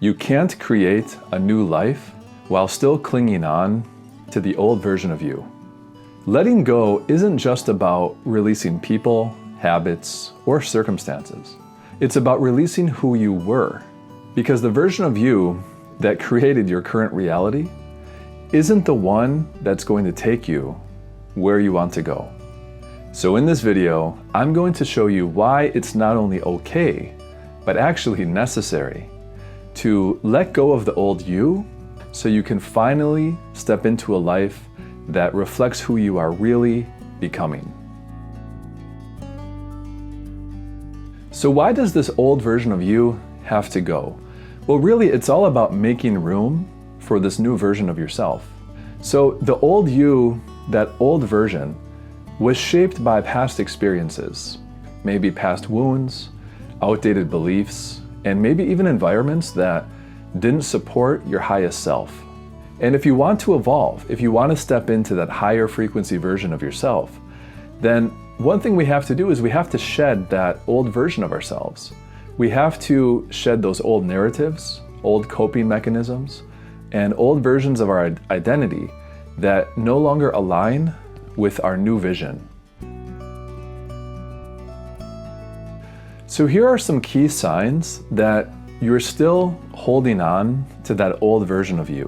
You can't create a new life while still clinging on to the old version of you. Letting go isn't just about releasing people, habits, or circumstances. It's about releasing who you were, because the version of you that created your current reality isn't the one that's going to take you where you want to go. So in this video, I'm going to show you why it's not only okay, but actually necessary to let go of the old you so you can finally step into a life that reflects who you are really becoming. So why does this old version of you have to go? Well, really, it's all about making room for this new version of yourself. So the old you, that old version, was shaped by past experiences, maybe past wounds, outdated beliefs, and maybe even environments that didn't support your highest self. And if you want to evolve, if you want to step into that higher frequency version of yourself, then one thing we have to do is we have to shed that old version of ourselves. We have to shed those old narratives, old coping mechanisms, and old versions of our identity that no longer align with our new vision. So here are some key signs that you're still holding on to that old version of you.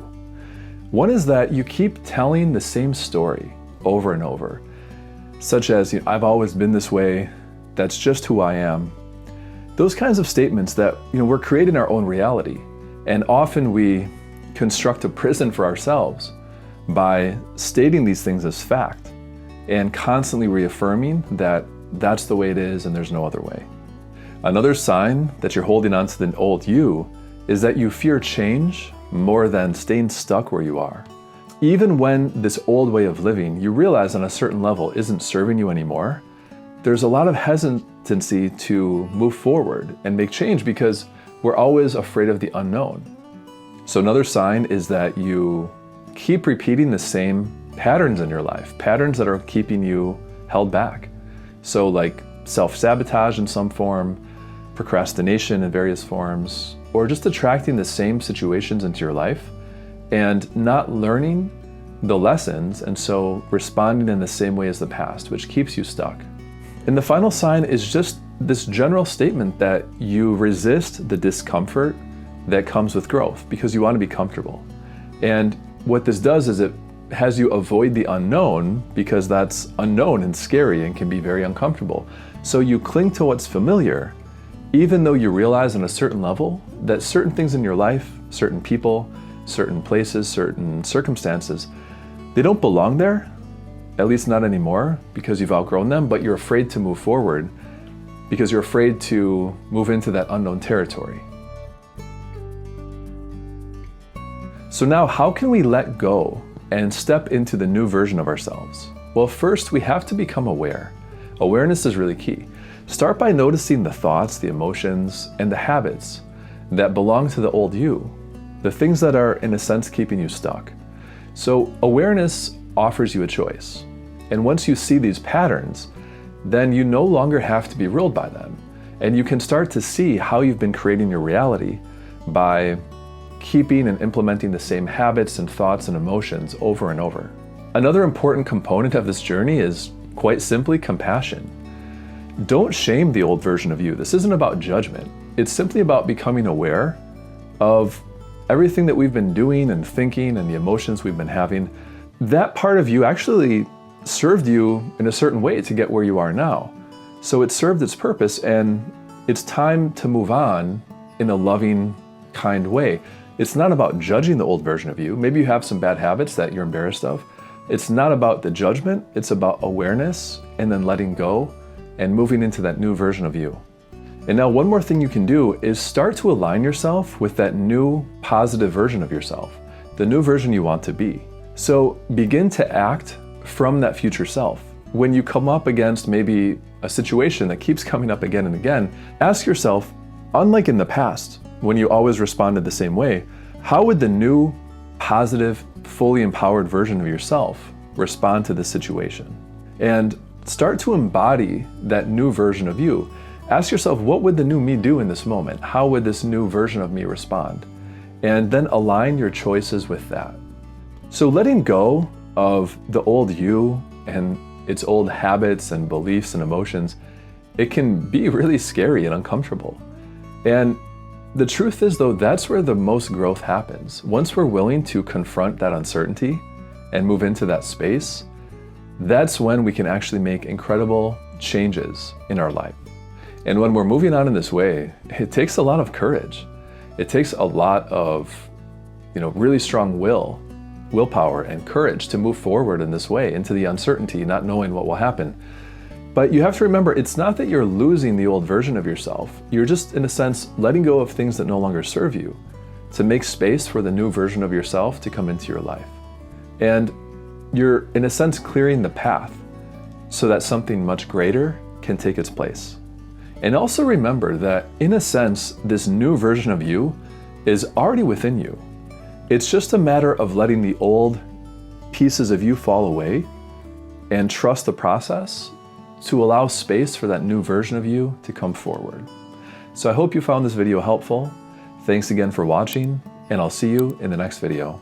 One is that you keep telling the same story over and over, such as, I've always been this way, that's just who I am. Those kinds of statements that, we're creating our own reality. And often we construct a prison for ourselves by stating these things as fact and constantly reaffirming that that's the way it is and there's no other way. Another sign that you're holding on to the old you is that you fear change more than staying stuck where you are. Even when this old way of living, you realize on a certain level, isn't serving you anymore, there's a lot of hesitancy to move forward and make change because we're always afraid of the unknown. So another sign is that you keep repeating the same patterns in your life, patterns that are keeping you held back. So like self-sabotage in some form, procrastination in various forms, or just attracting the same situations into your life and not learning the lessons, and so responding in the same way as the past, which keeps you stuck. And the final sign is just this general statement that you resist the discomfort that comes with growth because you want to be comfortable. And what this does is it has you avoid the unknown because that's unknown and scary and can be very uncomfortable. So you cling to what's familiar, even though you realize on a certain level that certain things in your life, certain people, certain places, certain circumstances, they don't belong there, at least not anymore because you've outgrown them, but you're afraid to move forward because you're afraid to move into that unknown territory. So now, how can we let go and step into the new version of ourselves? Well, first, we have to become aware. Awareness is really key. Start by noticing the thoughts, the emotions, and the habits that belong to the old you, the things that are, in a sense, keeping you stuck. So awareness offers you a choice. And once you see these patterns, then you no longer have to be ruled by them. And you can start to see how you've been creating your reality by keeping and implementing the same habits and thoughts and emotions over and over. Another important component of this journey is, quite simply, compassion. Don't shame the old version of you. This isn't about judgment. It's simply about becoming aware of everything that we've been doing and thinking and the emotions we've been having. That part of you actually served you in a certain way to get where you are now. So it served its purpose, and it's time to move on in a loving, kind way. It's not about judging the old version of you. Maybe you have some bad habits that you're embarrassed of. It's not about the judgment. It's about awareness and then letting go and moving into that new version of you. And now one more thing you can do is start to align yourself with that new positive version of yourself, the new version you want to be. So begin to act from that future self. When you come up against maybe a situation that keeps coming up again and again, ask yourself, unlike in the past, when you always responded the same way, how would the new, positive, fully empowered version of yourself respond to this situation? And start to embody that new version of you. Ask yourself, what would the new me do in this moment? How would this new version of me respond? and then align your choices with that. So letting go of the old you and its old habits and beliefs and emotions, it can be really scary and uncomfortable. And the truth is, though, that's where the most growth happens. Once we're willing to confront that uncertainty and move into that space, that's when we can actually make incredible changes in our life. And when we're moving on in this way, it takes a lot of courage. It takes a lot of, really strong willpower and courage to move forward in this way into the uncertainty, not knowing what will happen. But you have to remember, it's not that you're losing the old version of yourself. You're just, in a sense, letting go of things that no longer serve you to make space for the new version of yourself to come into your life. And you're, in a sense, clearing the path so that something much greater can take its place. And also remember that, in a sense, this new version of you is already within you. It's just a matter of letting the old pieces of you fall away and trust the process to allow space for that new version of you to come forward. So I hope you found this video helpful. Thanks again for watching, and I'll see you in the next video.